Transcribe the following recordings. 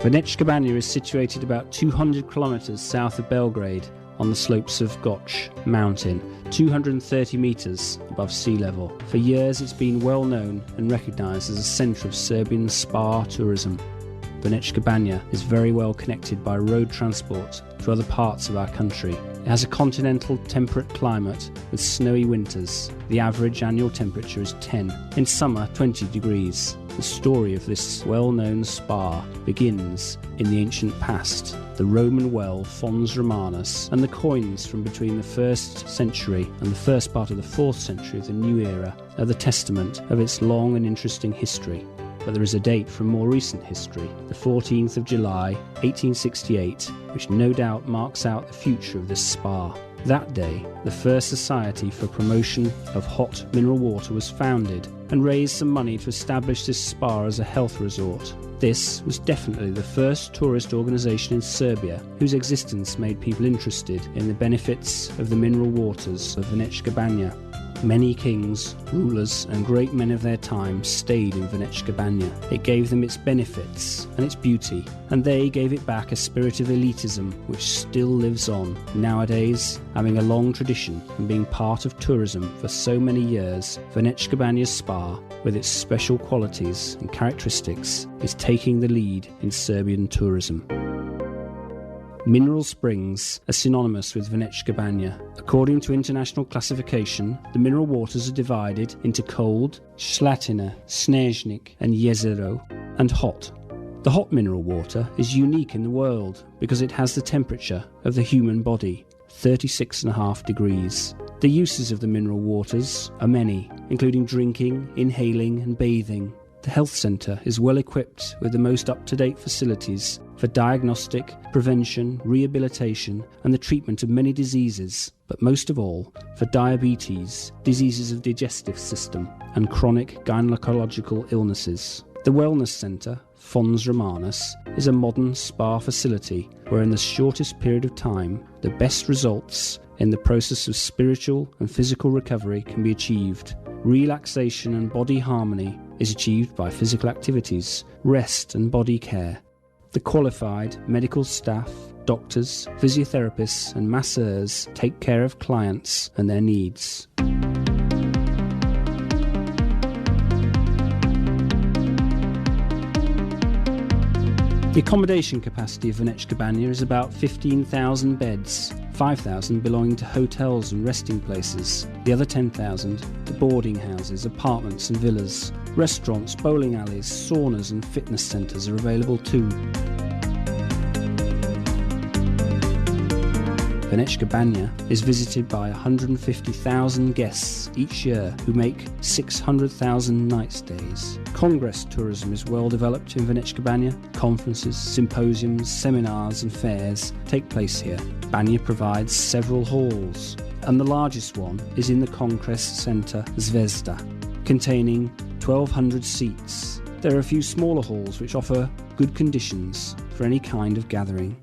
Vrnjacka Banja is situated about 200 kilometres south of Belgrade on the slopes of Goch mountain, 230 metres above sea level. For years it's been well known and recognised as a centre of Serbian spa tourism. Vrnjacka Banja is very well connected by road transport to other parts of our country. It has a continental temperate climate with snowy winters. The average annual temperature is 10. In summer, 20 degrees. The story of this well-known spa begins in the ancient past. The Roman well Fons Romanus and the coins from between the 1st century and the first part of the 4th century of the new era are the testament of its long and interesting history. But there is a date from more recent history, the 14th of July 1868, which no doubt marks out the future of this spa. That day, the first Society for Promotion of Hot Mineral Water was founded and raised some money to establish this spa as a health resort. This was definitely the first tourist organisation in Serbia whose existence made people interested in the benefits of the mineral waters of Vrnjacka Banja. Many kings, rulers and great men of their time stayed in Vrnjacka Banja. It gave them its benefits and its beauty, and they gave it back a spirit of elitism which still lives on. Nowadays, having a long tradition and being part of tourism for so many years, Vrnjacka Banja Spa, with its special qualities and characteristics, is taking the lead in Serbian tourism. Mineral springs are synonymous with Vrnjacka Banja. According to international classification, the mineral waters are divided into cold, Slatina, Snežnik and Jezero, and hot. The hot mineral water is unique in the world because it has the temperature of the human body, 36.5 degrees. The uses of the mineral waters are many, including drinking, inhaling and bathing. The health centre is well equipped with the most up-to-date facilities for diagnostic, prevention, rehabilitation and the treatment of many diseases, but most of all for diabetes, diseases of the digestive system and chronic gynecological illnesses. The Wellness Centre, Fons Romanus, is a modern spa facility where in the shortest period of time the best results in the process of spiritual and physical recovery can be achieved. Relaxation and body harmony is achieved by physical activities, rest and body care. The qualified medical staff, doctors, physiotherapists and masseurs take care of clients and their needs. The accommodation capacity of Vrnjacka Banja is about 15,000 beds, 5,000 belonging to hotels and resting places, the other 10,000 to boarding houses, apartments and villas. Restaurants, bowling alleys, saunas and fitness centres are available too. Vrnjacka Banja is visited by 150,000 guests each year who make 600,000 night stays. Congress tourism is well developed in Vrnjacka Banja. Conferences, symposiums, seminars and fairs take place here. Banja provides several halls, and the largest one is in the Congress Centre Zvezda, containing 1,200 seats. There are a few smaller halls which offer good conditions for any kind of gathering.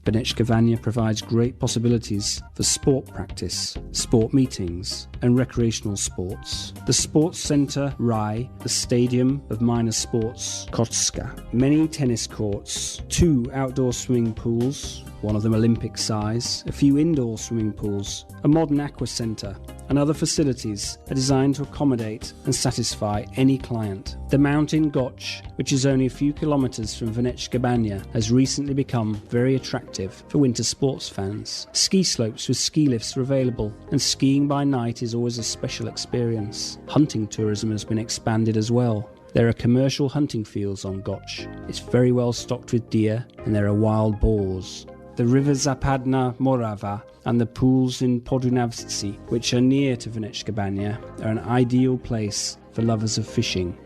Vrnjacka Banja provides great possibilities for sport practice, sport meetings and recreational sports. The sports centre Raj, the stadium of minor sports Kocka, many tennis courts, 2 outdoor swimming pools, one of them Olympic size, a few indoor swimming pools, a modern aqua centre and other facilities are designed to accommodate and satisfy any client. The mountain Goch, which is only a few kilometres from Vrnjacka Banja, has recently become very attractive for winter sports fans. Ski slopes with ski lifts are available, and skiing by night is always a special experience. Hunting tourism has been expanded as well. There are commercial hunting fields on Goch. It's very well stocked with deer, and there are wild boars. The river Zapadna Morava and the pools in Podunavci, which are near to Vrnjacka Banja, are an ideal place for lovers of fishing.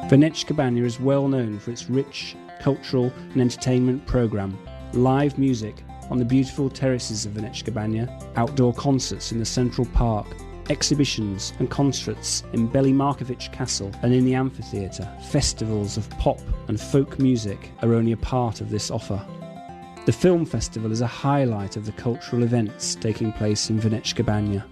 Vrnjacka Banja is well known for its rich cultural and entertainment programme. Live music on the beautiful terraces of Vrnjacka Banja, outdoor concerts in the Central Park, exhibitions and concerts in Beli Markovic Castle and in the amphitheatre. Festivals of pop and folk music are only a part of this offer. The film festival is a highlight of the cultural events taking place in Vrnjacka Banja.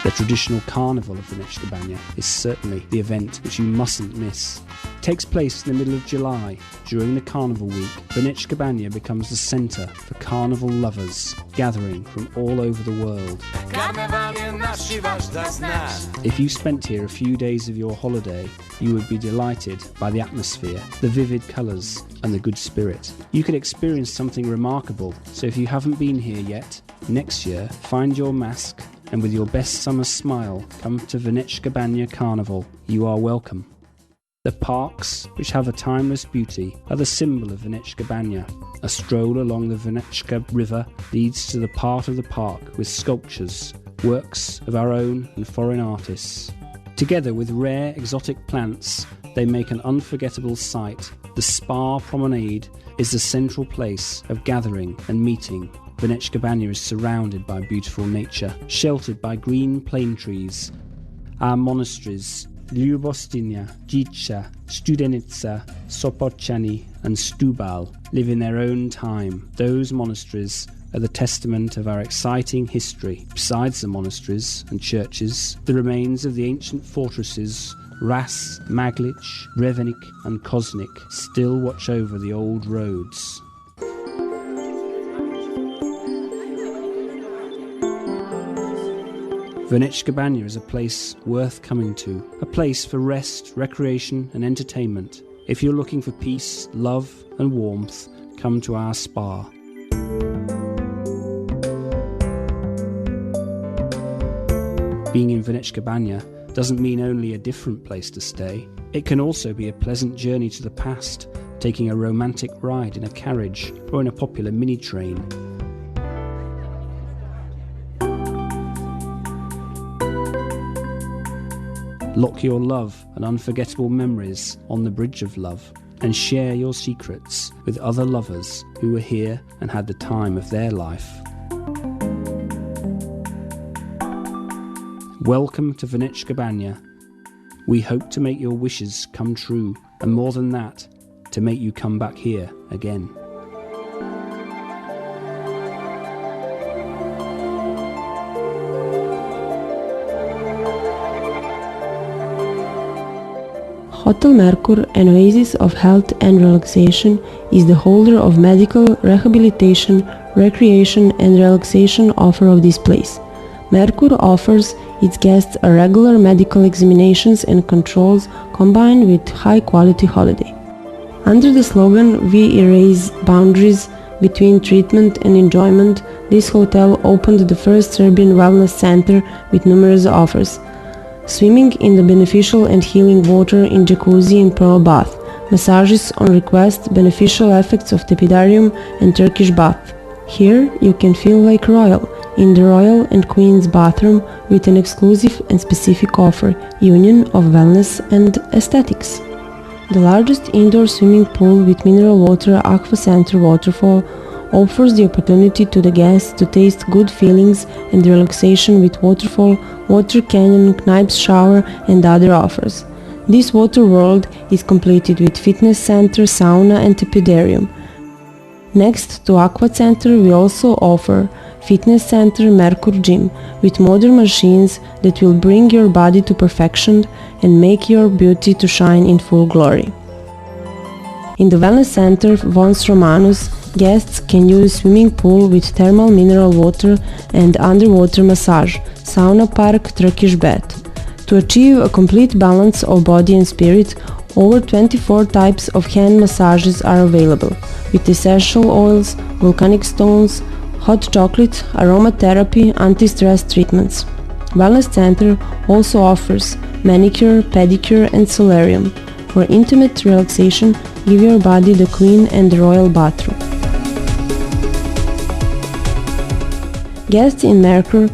The traditional carnival of Vrnjacka Banja is certainly the event which you mustn't miss. It takes place in the middle of July. During the carnival week, Vrnjacka Banja becomes the centre for carnival lovers gathering from all over the world. If you spent here a few days of your holiday, you would be delighted by the atmosphere, the vivid colours and the good spirit. You could experience something remarkable, so if you haven't been here yet, next year find your mask and with your best summer smile come to Vrnjacka Banja Carnival. You are welcome. The parks, which have a timeless beauty, are the symbol of Vrnjacka Banja. A stroll along the Vrnjacka River leads to the part of the park with sculptures, works of our own and foreign artists. Together with rare exotic plants, they make an unforgettable sight. The spa promenade is the central place of gathering and meeting. Vrnjacka Banja is surrounded by beautiful nature, sheltered by green plane trees. Our monasteries, Ljubostinja, Dzica, Studenica, Sopocani and Stubal, live in their own time. Those monasteries are the testament of our exciting history. Besides the monasteries and churches, the remains of the ancient fortresses Ras, Maglic, Vrnjak and Kosnik still watch over the old roads. Vrnjacka Banja is a place worth coming to, a place for rest, recreation and entertainment. If you're looking for peace, love and warmth, come to our spa. Being in Vrnjacka Banja doesn't mean only a different place to stay. It can also be a pleasant journey to the past, taking a romantic ride in a carriage or in a popular mini-train. Lock your love and unforgettable memories on the bridge of love and share your secrets with other lovers who were here and had the time of their life. Welcome to Vrnjacka Banja. We hope to make your wishes come true, and more than that, to make you come back here again. Hotel Merkur, an oasis of health and relaxation, is the holder of medical, rehabilitation, recreation and relaxation offer of this place. Merkur offers its guests a regular medical examinations and controls combined with high-quality holiday. Under the slogan "We erase boundaries between treatment and enjoyment," this hotel opened the first Serbian wellness center with numerous offers. Swimming in the beneficial and healing water in jacuzzi and pearl bath, massages on request, beneficial effects of tepidarium and Turkish bath. Here you can feel like royal in the royal and queen's bathroom with an exclusive and specific offer, union of wellness and aesthetics. The largest indoor swimming pool with mineral water Aqua Center waterfall offers the opportunity to the guests to taste good feelings and relaxation with waterfall, water canyon, Kneips shower and other offers. This water world is completed with fitness center, sauna and tepidarium. Next to Aqua Center we also offer fitness center Merkur Gym with modern machines that will bring your body to perfection and make your beauty to shine in full glory. In the wellness center Vons Romanus, guests can use swimming pool with thermal mineral water and underwater massage, sauna park, Turkish bath. To achieve a complete balance of body and spirit, over 24 types of hand massages are available, with essential oils, volcanic stones, hot chocolate, aromatherapy, anti-stress treatments. Wellness Center also offers manicure, pedicure and solarium. For intimate relaxation, give your body the queen and the royal bathroom. Guests in Merkur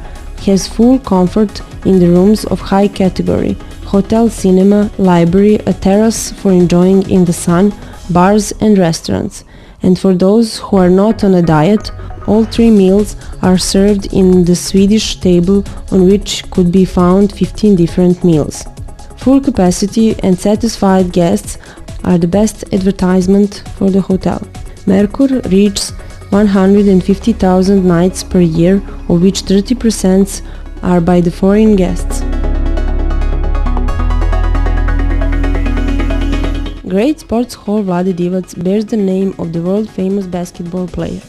has full comfort in the rooms of high category, hotel, cinema, library, a terrace for enjoying in the sun, bars and restaurants. And for those who are not on a diet, all 3 meals are served in the Swedish table on which could be found 15 different meals. Full capacity and satisfied guests are the best advertisement for the hotel. Merkur reaches 150,000 nights per year, of which 30% are by the foreign guests. Great Sports Hall Vlade Divac bears the name of the world-famous basketball player.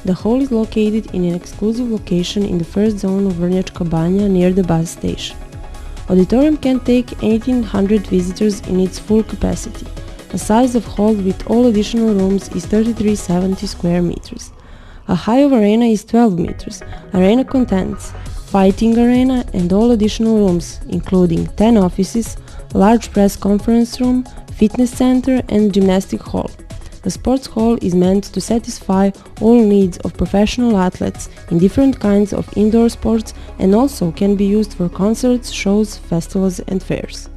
The hall is located in an exclusive location in the first zone of Vrnjacka Banja near the bus station. Auditorium can take 1800 visitors in its full capacity. The size of hall with all additional rooms is 3370 square meters. A height of arena is 12 meters. Arena contains fighting arena and all additional rooms, including 10 offices, large press conference room, fitness center and gymnastic hall. The sports hall is meant to satisfy all needs of professional athletes in different kinds of indoor sports and also can be used for concerts, shows, festivals and fairs.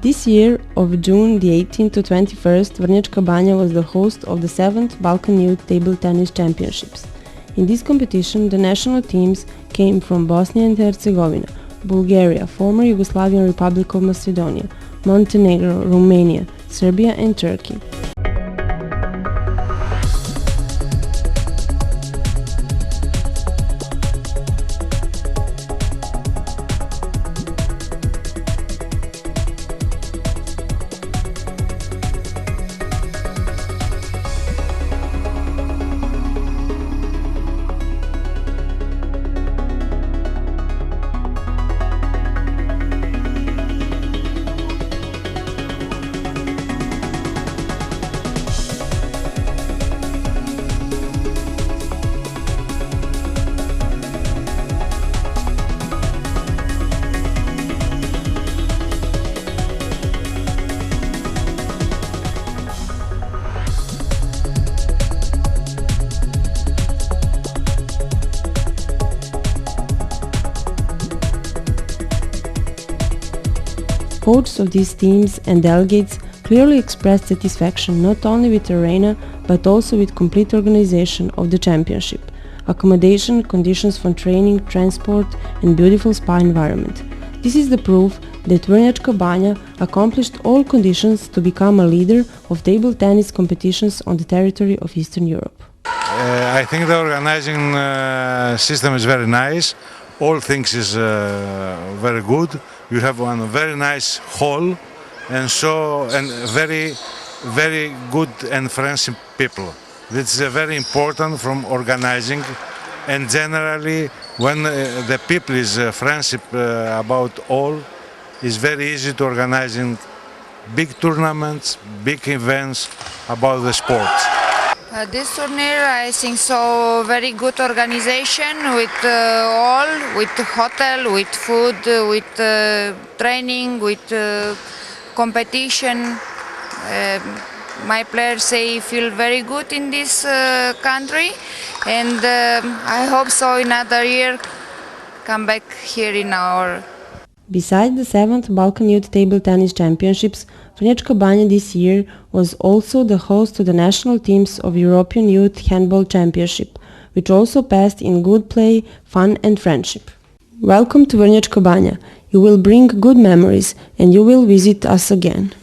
This year, of June the 18th to 21st, Vrnjacka Banja was the host of the 7th Balkan Youth Table Tennis Championships. In this competition, the national teams came from Bosnia and Herzegovina, Bulgaria, former Yugoslavian Republic of Macedonia, Montenegro, Romania, Serbia and Turkey. Coaches of these teams and delegates clearly expressed satisfaction not only with the arena but also with complete organization of the championship, accommodation, conditions for training, transport and beautiful spa environment. This is the proof that Vrnjacka Banja accomplished all conditions to become a leader of table tennis competitions on the territory of Eastern Europe. I think the organizing system is very nice. All things is very good. You have one very nice hall and very good and friendly people. This is very important from organizing, and generally when the people is friendship about all, it's very easy to organizing big tournaments, big events about the sports. This tournament, I think so, very good organization with all, with hotel, with food, with training, with competition. My players say feel very good in this country, and I hope so another year come back here in our. Besides the 7th Balkan Youth Table Tennis Championships, Vrnjacka Banja this year was also the host to the national teams of European Youth Handball Championship, which also passed in good play, fun and friendship. Welcome to Vrnjacka Banja. You will bring good memories and you will visit us again.